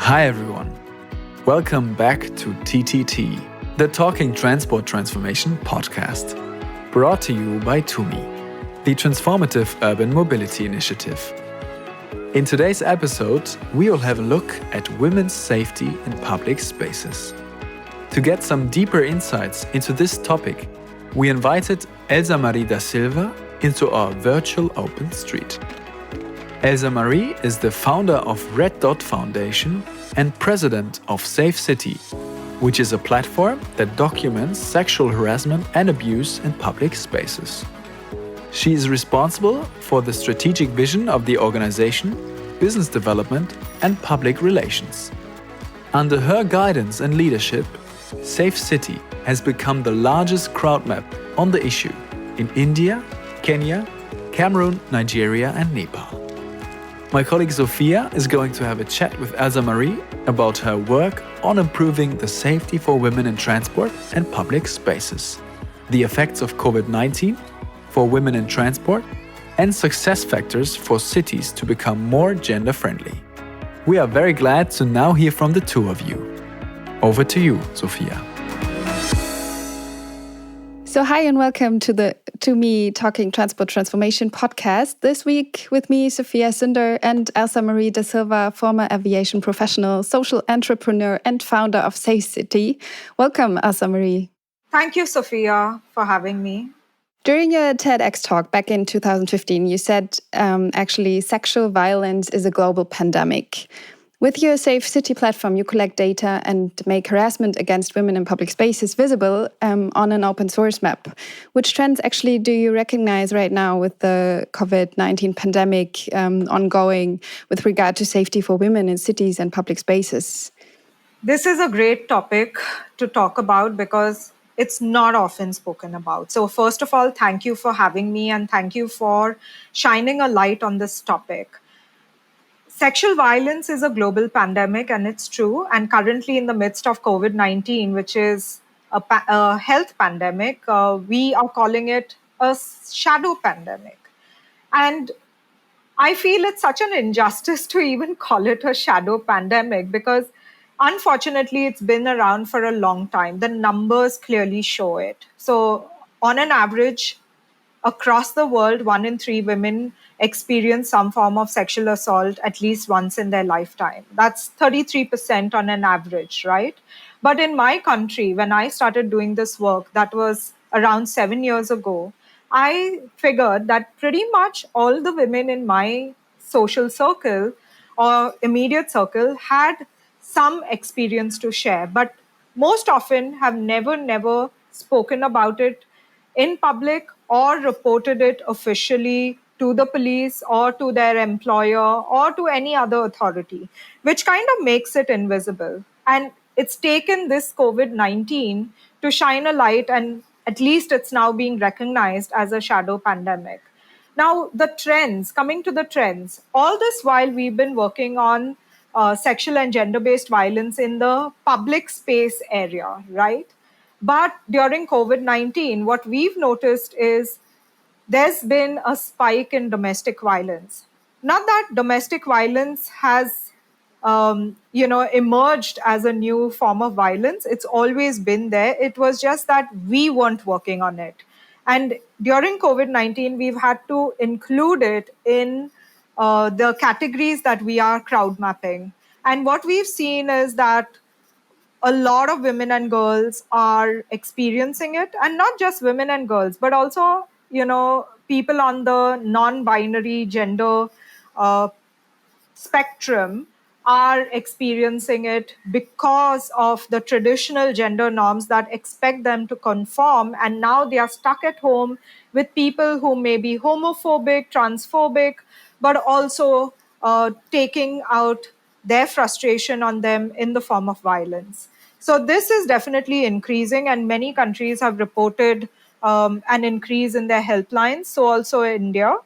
Hi everyone. Welcome back to TTT, the Talking Transport Transformation podcast, brought to you by TUMi, the Transformative Urban Mobility Initiative. In today's episode, we will have a look at women's safety in public spaces. To get some deeper insights into this topic, we invited Elsa Marie D'Silva into our virtual open street. Elsa Marie is the founder of Red Dot Foundation and president of Safe City, which is a platform that documents sexual harassment and abuse in public spaces. She is responsible for the strategic vision of the organization, business development, and public relations. Under her guidance and leadership, Safe City has become the largest crowd map on the issue in India, Kenya, Cameroon, Nigeria, and Nepal. My colleague Sophia is going to have a chat with Elsa Marie about her work on improving the safety for women in transport and public spaces, the effects of COVID-19 for women in transport, and success factors for cities to become more gender-friendly. We are very glad to now hear from the two of you. Over to you, Sophia. So hi and welcome to the TUMi Talking Transport Transformation podcast. This week with me, Sophia Sünder and Elsa Marie D'Silva, former aviation professional, social entrepreneur and founder of Safe City. Welcome, Elsa Marie. Thank you, Sophia, for having me. During a TEDx talk back in 2015, you said actually sexual violence is a global pandemic. With your Safe City platform, you collect data and make harassment against women in public spaces visible on an open source map. Which trends actually do you recognize right now with the COVID-19 pandemic ongoing with regard to safety for women in cities and public spaces? This is a great topic to talk about because it's not often spoken about. So first of all, thank you for having me and thank you for shining a light on this topic. Sexual violence is a global pandemic, and it's true. And currently in the midst of COVID-19, which is a health pandemic, we are calling it a shadow pandemic. And I feel it's such an injustice to even call it a shadow pandemic because unfortunately, it's been around for a long time. The numbers clearly show it. So on an average, across the world, 1 in 3 women experience some form of sexual assault at least once in their lifetime. That's 33% on an average, right? But in my country, when I started doing this work, that was around 7 years ago, I figured that pretty much all the women in my social circle or immediate circle had some experience to share, but most often have never spoken about it in public or reported it officially to the police or to their employer or to any other authority, which kind of makes it invisible. And it's taken this COVID-19 to shine a light, and at least it's now being recognized as a shadow pandemic. Now, the trends, coming to the trends, all this while we've been working on sexual and gender-based violence in the public space area, right? But during COVID-19, what we've noticed is there's been a spike in domestic violence. Not that domestic violence has, emerged as a new form of violence. It's always been there. It was just that we weren't working on it. And during COVID-19, we've had to include it in the categories that we are crowd mapping. And what we've seen is that a lot of women and girls are experiencing it, and not just women and girls, but also, people on the non-binary gender spectrum are experiencing it because of the traditional gender norms that expect them to conform. And now they are stuck at home with people who may be homophobic, transphobic, but also taking out their frustration on them in the form of violence. So this is definitely increasing, and many countries have reported an increase in their helplines. So also India.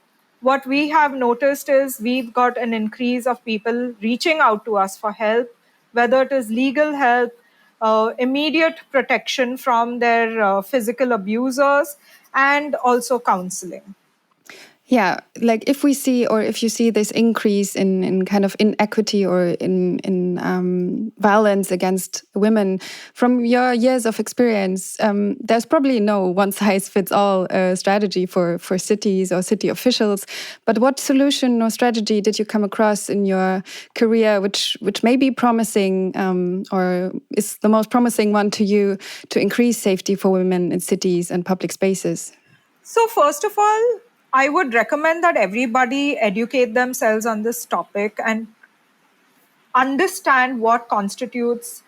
What we have noticed is we've got an increase of people reaching out to us for help, whether it is legal help, immediate protection from their physical abusers, and also counseling. Yeah, like if we see, or if you see this increase in kind of inequity or in violence against women, from your years of experience, there's probably no one size fits all strategy for cities or city officials. But what solution or strategy did you come across in your career, which may be promising, or is the most promising one to you to increase safety for women in cities and public spaces? So, first of all, I would recommend that everybody educate themselves on this topic and understand what constitutes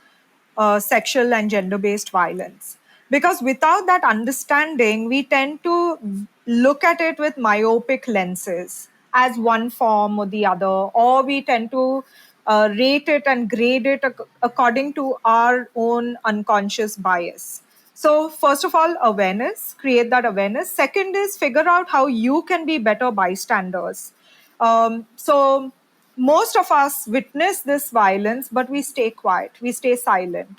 sexual and gender based violence. Because without that understanding, we tend to look at it with myopic lenses as one form or the other, or we tend to rate it and grade it according to our own unconscious bias. So, first of all, awareness, create that awareness. Second is figure out how you can be better bystanders. So, most of us witness this violence, but we stay quiet, we stay silent.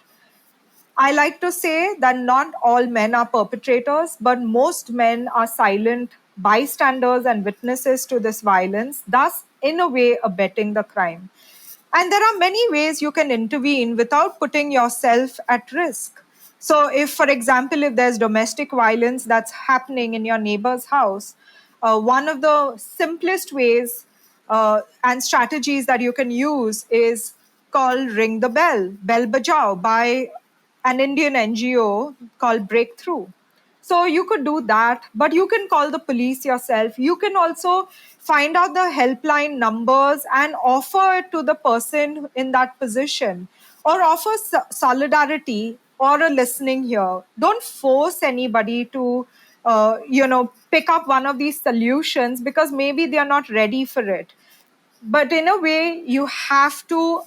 I like to say that not all men are perpetrators, but most men are silent bystanders and witnesses to this violence, thus, in a way, abetting the crime. And there are many ways you can intervene without putting yourself at risk. So, if, for example, if there's domestic violence that's happening in your neighbor's house, one of the simplest ways and strategies that you can use is called Ring the Bell, Bell Bajao, by an Indian NGO called Breakthrough. So you could do that, but you can call the police yourself. You can also find out the helpline numbers and offer it to the person in that position, or offer solidarity or a listening ear. Don't force anybody to, pick up one of these solutions because maybe they are not ready for it. But in a way, you have to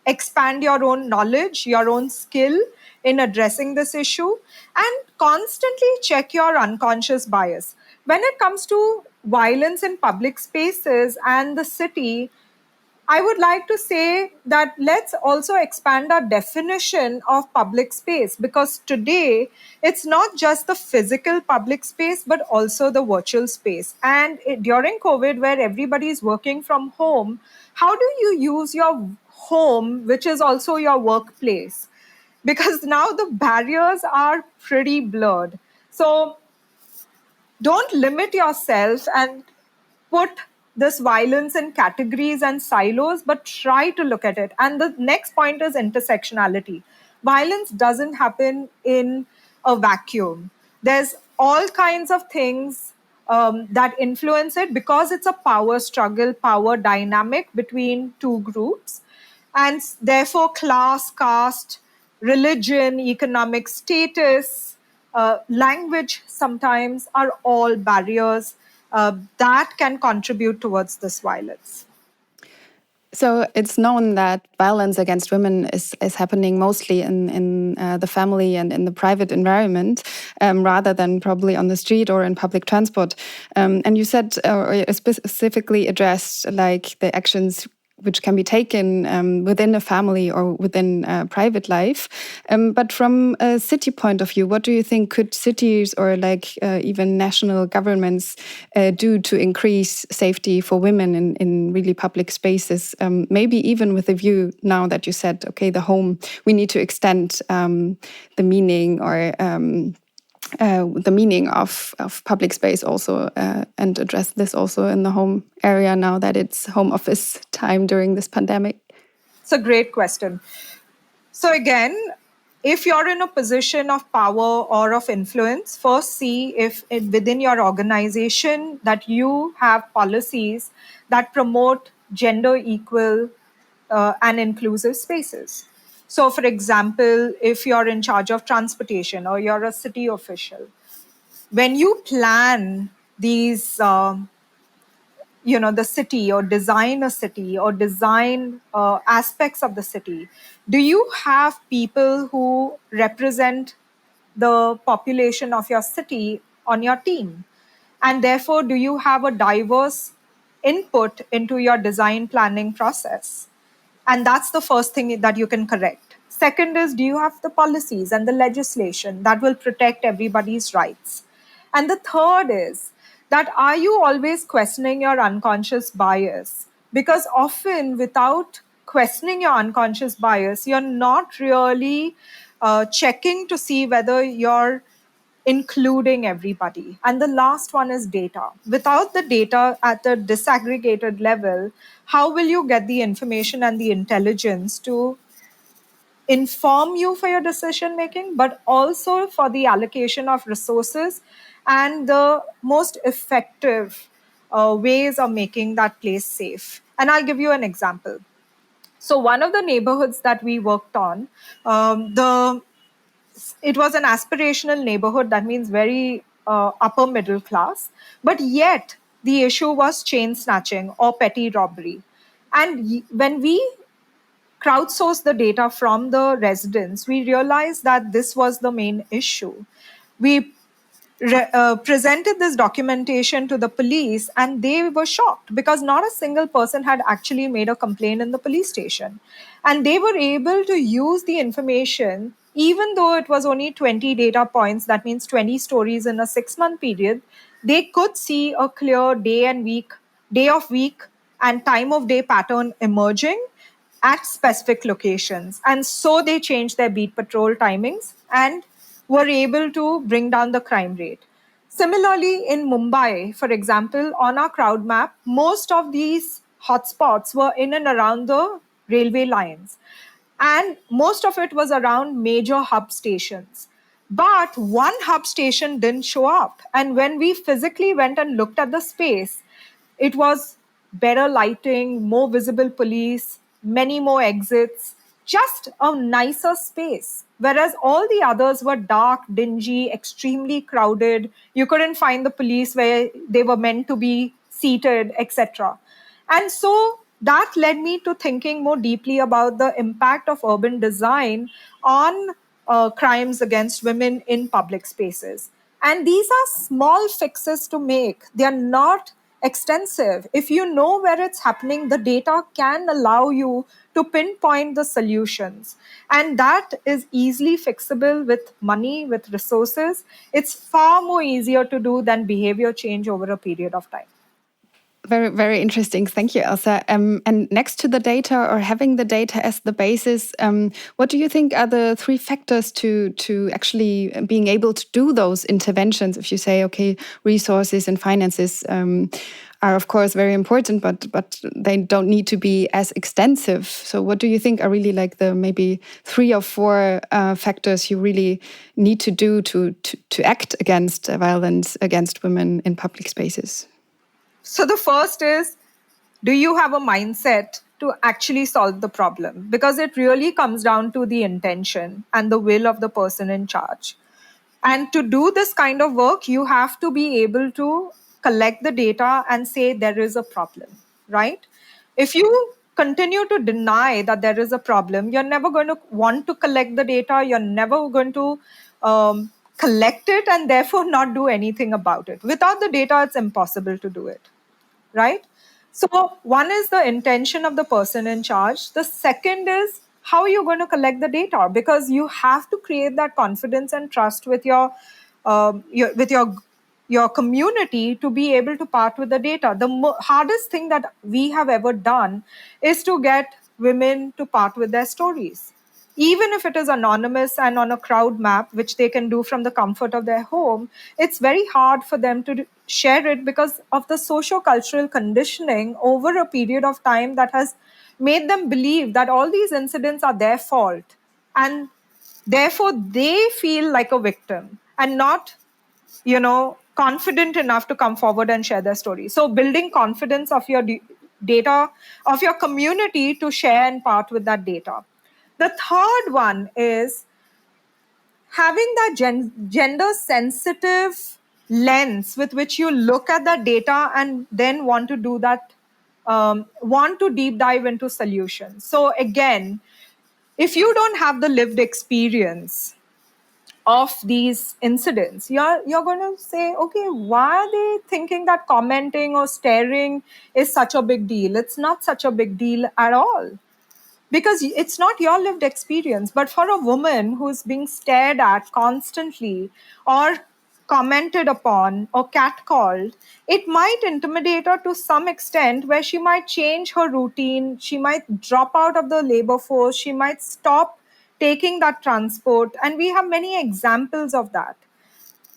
expand your own knowledge, your own skill in addressing this issue, and constantly check your unconscious bias. When it comes to violence in public spaces and the city, I would like to say that let's also expand our definition of public space, because today it's not just the physical public space but also the virtual space. And during COVID, where everybody is working from home, how do you use your home, which is also your workplace? Because now the barriers are pretty blurred. So don't limit yourself and put this violence in categories and silos, but try to look at it. And the next point is intersectionality. Violence doesn't happen in a vacuum. There's all kinds of things that influence it, because it's a power struggle, power dynamic between two groups. And therefore, class, caste, religion, economic status, language sometimes are all barriers that can contribute towards this violence. So it's known that violence against women is happening mostly in the family and in the private environment, rather than probably on the street or in public transport. And you said, or specifically addressed, like the actions which can be taken within a family or within private life. But from a city point of view, what do you think could cities or like even national governments do to increase safety for women in really public spaces? Maybe even with a view, now that you said, okay, the home, we need to extend the meaning or the meaning of public space also, and address this also in the home area now that it's home office time during this pandemic? It's a great question. So again, if you're in a position of power or of influence, first see if within your organization that you have policies that promote gender equal and inclusive spaces. So, for example, if you're in charge of transportation or you're a city official, when you plan these the city, or design a city, or design aspects of the city, do you have people who represent the population of your city on your team? And therefore, do you have a diverse input into your design planning process? And that's the first thing that you can correct. Second is, do you have the policies and the legislation that will protect everybody's rights? And the third is that are you always questioning your unconscious bias? Because often without questioning your unconscious bias, you're not really checking to see whether you're including everybody. And the last one is data. Without the data at the disaggregated level, how will you get the information and the intelligence to inform you for your decision making, but also for the allocation of resources and the most effective ways of making that place safe? And I'll give you an example. So one of the neighborhoods that we worked on, it was an aspirational neighborhood, that means very upper middle class, but yet the issue was chain snatching or petty robbery. And when we crowdsourced the data from the residents, we realized that this was the main issue. We presented this documentation to the police, and they were shocked because not a single person had actually made a complaint in the police station. And they were able to use the information, even though it was only 20 data points, that means 20 stories in a 6-month period. They could see a clear day of week, and time of day pattern emerging at specific locations. And so they changed their beat patrol timings and were able to bring down the crime rate. Similarly, in Mumbai, for example, on our crowd map, most of these hotspots were in and around the railway lines. And most of it was around major hub stations. But one hub station didn't show up. And when we physically went and looked at the space, it was better lighting, more visible police, many more exits, just a nicer space. Whereas all the others were dark, dingy, extremely crowded. You couldn't find the police where they were meant to be seated, etc. And so that led me to thinking more deeply about the impact of urban design on crimes against women in public spaces. And these are small fixes to make. They are not extensive. If you know where it's happening, the data can allow you to pinpoint the solutions. And that is easily fixable with money, with resources. It's far more easier to do than behavior change over a period of time. Very, very interesting. Thank you, Elsa. And next to the data, or having the data as the basis, what do you think are the 3 factors to actually being able to do those interventions? If you say, okay, resources and finances are of course very important, but they don't need to be as extensive. So, what do you think are really like the maybe 3 or 4 factors you really need to do to act against violence against women in public spaces? So the first is, do you have a mindset to actually solve the problem? Because it really comes down to the intention and the will of the person in charge. And to do this kind of work, you have to be able to collect the data and say there is a problem, right? If you continue to deny that there is a problem, you're never going to want to collect the data. You're never going to collect it and therefore not do anything about it. Without the data, it's impossible to do it, right? So one is the intention of the person in charge. The second is how are you going to collect the data? Because you have to create that confidence and trust with your community to be able to part with the data. The hardest thing that we have ever done is to get women to part with their stories. Even if it is anonymous and on a crowd map, which they can do from the comfort of their home, it's very hard for them to share it because of the socio-cultural conditioning over a period of time that has made them believe that all these incidents are their fault. And therefore, they feel like a victim and not, confident enough to come forward and share their story. So building confidence of your data, of your community to share and part with that data. The third one is having that gender sensitive lens with which you look at that data and then want to do that, want to deep dive into solutions. So again, if you don't have the lived experience of these incidents, you're going to say, okay, why are they thinking that commenting or staring is such a big deal? It's not such a big deal at all. Because it's not your lived experience. But for a woman who's being stared at constantly or commented upon or catcalled, it might intimidate her to some extent where she might change her routine, she might drop out of the labor force, she might stop taking that transport. And we have many examples of that.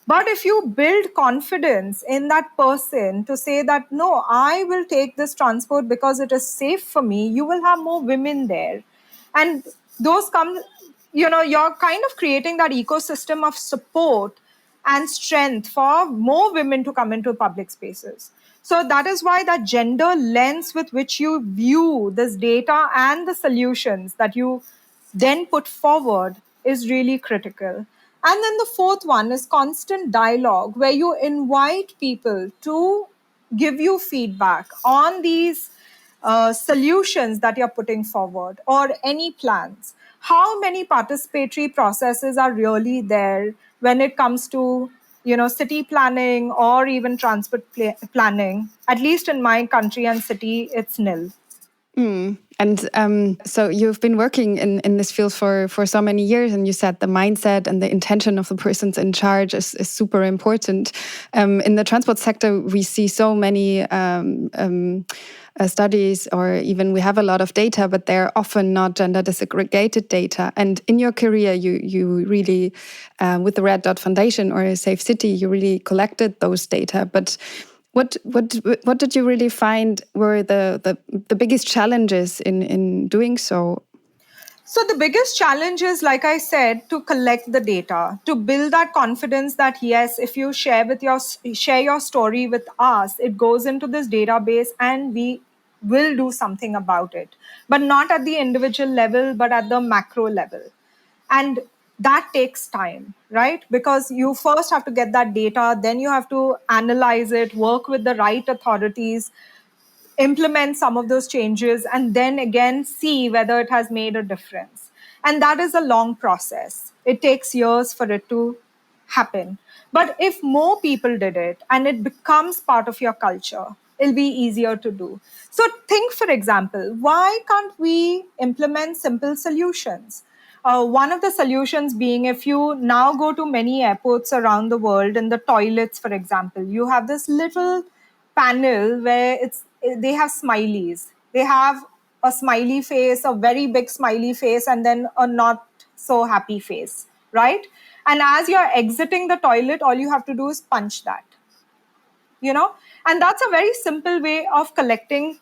But if you build confidence in that person to say that, no, I will take this transport because it is safe for me, you will have more women there. And those come, you're kind of creating that ecosystem of support and strength for more women to come into public spaces. So that is why that gender lens with which you view this data and the solutions that you then put forward is really critical. And then the fourth one is constant dialogue, where you invite people to give you feedback on these solutions that you're putting forward or any plans. How many participatory processes are really there when it comes to city planning or even transport planning? At least in my country and city, it's nil. And so you've been working in this field for so many years, and you said the mindset and the intention of the persons in charge is super important. In the transport sector, we see so many studies, or even we have a lot of data, but they're often not gender disaggregated data. And in your career, you really, with the Red Dot Foundation or Safe City, you really collected those data. But what did you really find were the biggest challenges in doing so? So the biggest challenge is, like I said, to collect the data, to build that confidence that yes, if you share your story with us, it goes into this database and we will do something about it, but not at the individual level, but at the macro level. And that takes time, right? Because you first have to get that data, then you have to analyze it, work with the right authorities, implement some of those changes, and then again see whether it has made a difference. And that is a long process. It takes years for it to happen. But if more people did it and it becomes part of your culture, it'll be easier to do. So think, for example, why can't we implement simple solutions? One of the solutions being, if you now go to many airports around the world, in the toilets, for example, you have this little panel where they have smileys. They have a smiley face, a very big smiley face, and then a not so happy face, right? And as you're exiting the toilet, all you have to do is punch that, and that's a very simple way of collecting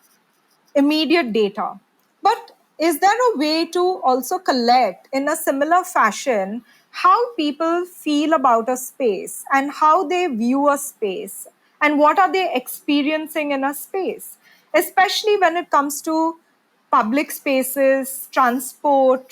immediate data. But is there a way to also collect in a similar fashion how people feel about a space and how they view a space and what are they experiencing in a space, especially when it comes to public spaces, transport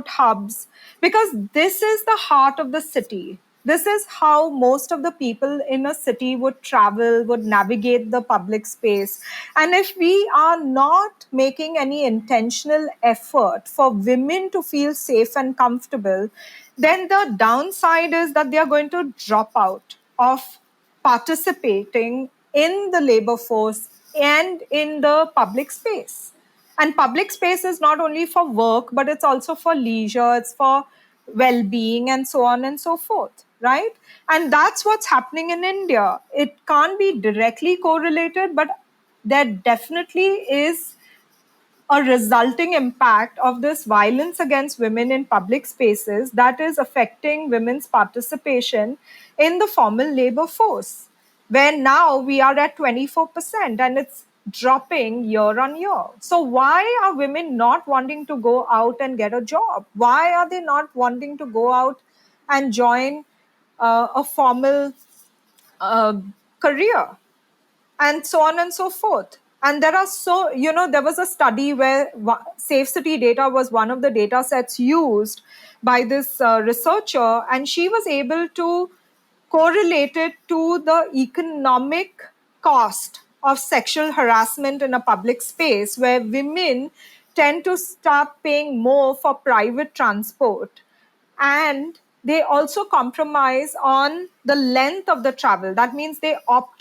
hubs, because this is the heart of the city. This is how most of the people in a city would travel, would navigate the public space. And if we are not making any intentional effort for women to feel safe and comfortable, then the downside is that they are going to drop out of participating in the labor force and in the public space. And public space is not only for work, but it's also for leisure, it's for well being, and so on and so forth, right? And that's what's happening in India. It can't be directly correlated, but there definitely is a resulting impact of this violence against women in public spaces that is affecting women's participation in the formal labor force, where now we are at 24% and it's dropping year on year. So why are women not wanting to go out and get a job? Why are they not wanting to go out and join a formal career? And so on and so forth. And there was a study where Safe City data was one of the data sets used by this researcher, and she was able to correlate it to the economic cost of sexual harassment in a public space, where women tend to start paying more for private transport, and they also compromise on the length of the travel. That means they opt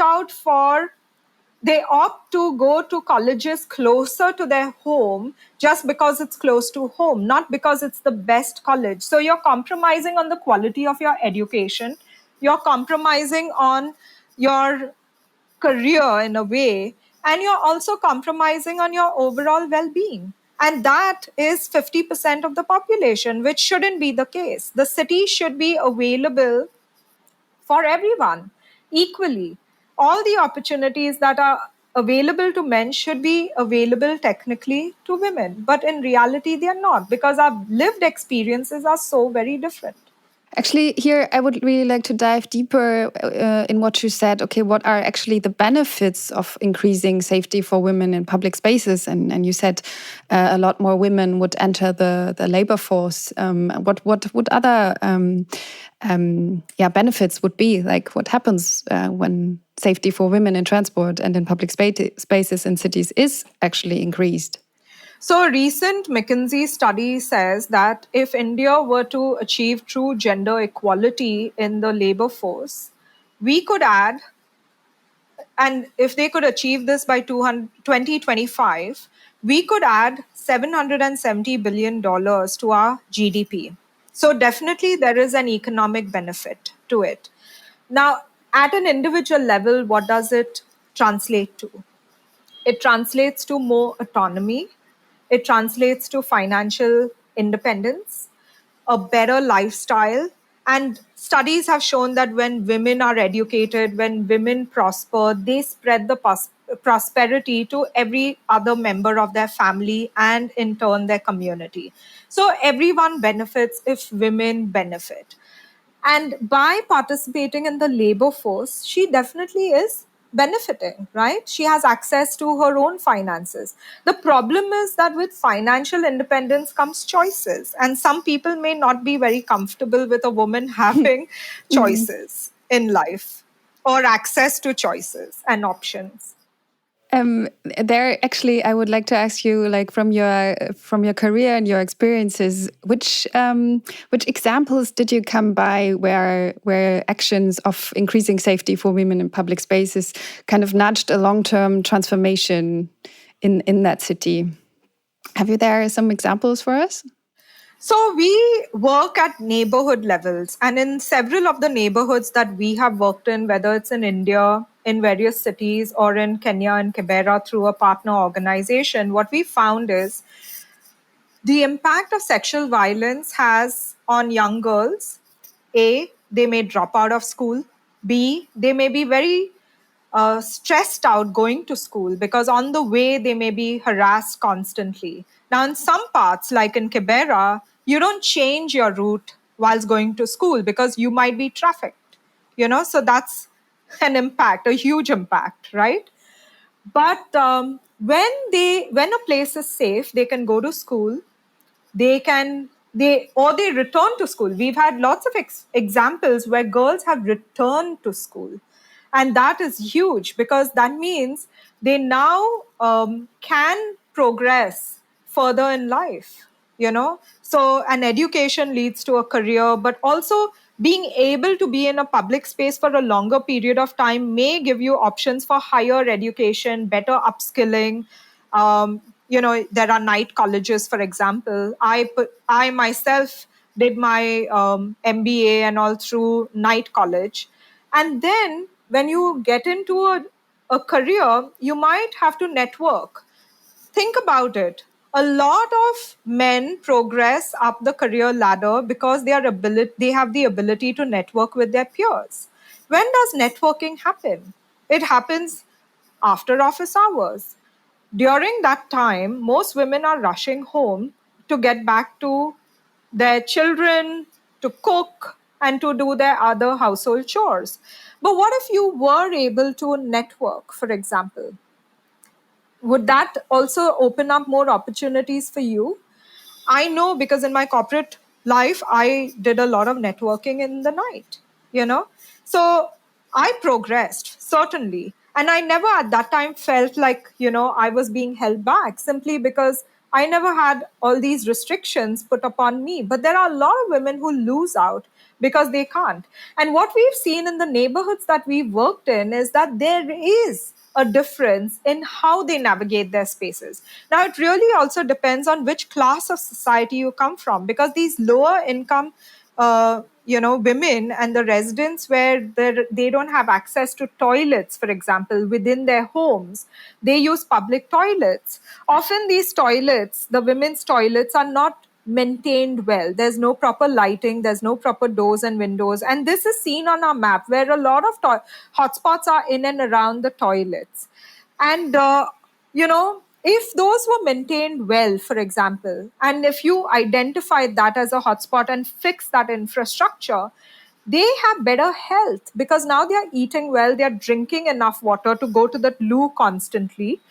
to go to colleges closer to their home just because it's close to home, not because it's the best college. So you're compromising on the quality of your education you're compromising on your career in a way, and you're also compromising on your overall well-being. And that is 50% of the population, which shouldn't be the case. The city should be available for everyone equally. All the opportunities that are available to men should be available technically to women. But in reality, they are not, because our lived experiences are so very different. Actually, here I would really like to dive deeper in what you said. Okay, what are actually the benefits of increasing safety for women in public spaces? And you said a lot more women would enter the labor force. What would other benefits would be? Like what happens when safety for women in transport and in public spaces in cities is actually increased? So, a recent McKinsey study says that if India were to achieve true gender equality in the labor force, we could add, and if they could achieve this by 2025, we could add $770 billion to our GDP. So, definitely, there is an economic benefit to it. Now, at an individual level, what does it translate to? It translates to more autonomy. It translates to financial independence, a better lifestyle. And studies have shown that when women are educated, when women prosper, they spread the prosperity to every other member of their family and in turn their community. So everyone benefits if women benefit. And by participating in the labor force, she definitely is benefiting, right? She has access to her own finances. The problem is that with financial independence comes choices. And some people may not be very comfortable with a woman having choices in life or access to choices and options. There, actually, I would like to ask you, like from your career and your experiences, which examples did you come by where actions of increasing safety for women in public spaces kind of nudged a long-term transformation in that city? Have you there some examples for us? So we work at neighborhood levels, and in several of the neighborhoods that we have worked in, whether it's in India, in various cities, or in Kenya and Kibera through a partner organization, what we found is the impact of sexual violence has on young girls. A, they may drop out of school. B, they may be very stressed out going to school because on the way they may be harassed constantly. Now, in some parts, like in Kibera, you don't change your route whilst going to school because you might be trafficked. So that's an impact, a huge impact, right? But when a place is safe, they can go to school, they return to school. We've had lots of examples where girls have returned to school, and that is huge because that means they now can progress further in life. So an education leads to a career, but also being able to be in a public space for a longer period of time may give you options for higher education, better upskilling. There are night colleges, for example. I myself did my MBA and all through night college. And then when you get into a career, you might have to network. Think about it. A lot of men progress up the career ladder because they have the ability to network with their peers. When does networking happen? It happens after office hours. During that time, most women are rushing home to get back to their children, to cook, and to do their other household chores. But what if you were able to network, for example? Would that also open up more opportunities for you? I know because in my corporate life, I did a lot of networking in the night, you know? So I progressed, certainly. And I never at that time felt like, I was being held back simply because I never had all these restrictions put upon me. But there are a lot of women who lose out because they can't. And what we've seen in the neighborhoods that we've worked in is that there is a difference in how they navigate their spaces. Now, it really also depends on which class of society you come from, because these lower income women and the residents where they don't have access to toilets, for example, within their homes. They use public toilets. Often these toilets, the women's toilets, are not maintained well. There's no proper lighting, there's no proper doors and windows. And this is seen on our map where a lot of hotspots are in and around the toilets. And, if those were maintained well, for example, and if you identified that as a hotspot and fix that infrastructure, they have better health because now they're eating well, they're drinking enough water to go to the loo constantly.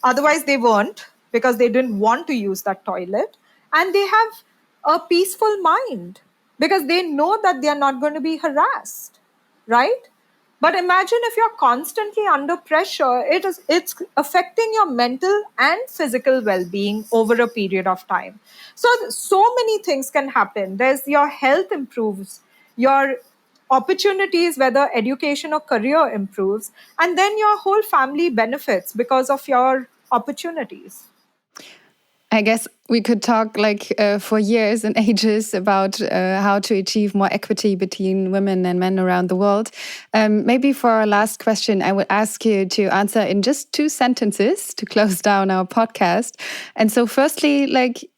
Otherwise, they weren't because they didn't want to use that toilet. And they have a peaceful mind because they know that they're not going to be harassed, right? But imagine if you're constantly under pressure, it's affecting your mental and physical well-being over a period of time. So many things can happen. There's your health improves, your opportunities, whether education or career improves, and then your whole family benefits because of your opportunities. I guess we could talk for years and ages about how to achieve more equity between women and men around the world. Maybe for our last question, I would ask you to answer in just 2 sentences to close down our podcast. And so, firstly,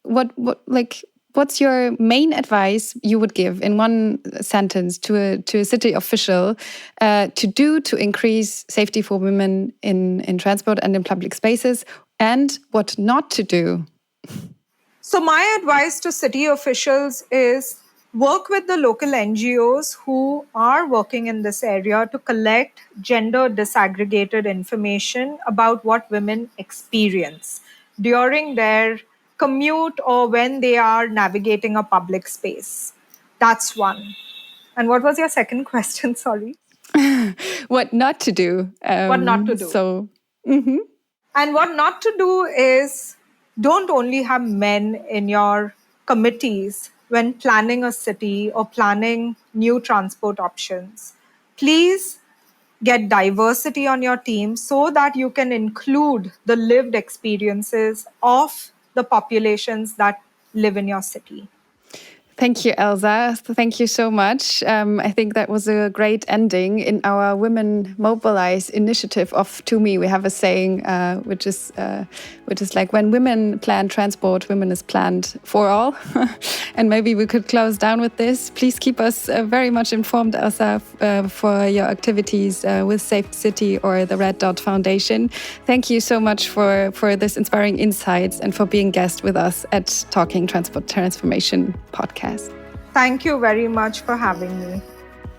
what's your main advice you would give in 1 sentence to a city official to increase safety for women in transport and in public spaces, and what not to do? So my advice to city officials is work with the local NGOs who are working in this area to collect gender disaggregated information about what women experience during their commute or when they are navigating a public space. That's one. And what was your second question? Sorry. What not to do. What not to do. So, And what not to do is don't only have men in your committees when planning a city or planning new transport options. Please get diversity on your team so that you can include the lived experiences of the populations that live in your city. Thank you, Elsa. Thank you so much. I think that was a great ending. In our Women Mobilize initiative of TUMi, we have a saying which is like, when women plan transport, women is planned for all. And maybe we could close down with this. Please keep us very much informed, Elsa, for your activities with Safe City or the Red Dot Foundation. Thank you so much for this inspiring insights and for being guest with us at Talking Transport Transformation podcast. Thank you very much for having me.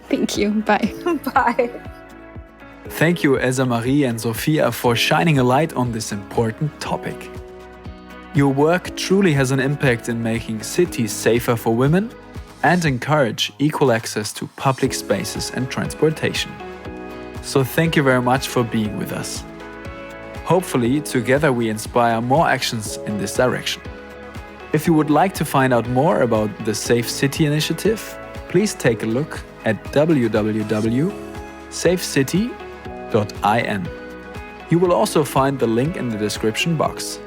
Thank you. Bye. Bye. Thank you, Elsa Marie and Sophia, for shining a light on this important topic. Your work truly has an impact in making cities safer for women and encourage equal access to public spaces and transportation. So thank you very much for being with us. Hopefully, together we inspire more actions in this direction. If you would like to find out more about the Safe City initiative, please take a look at www.safecity.in. You will also find the link in the description box.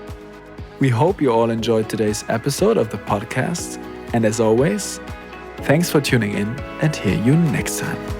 We hope you all enjoyed today's episode of the podcast, and as always, thanks for tuning in and hear you next time.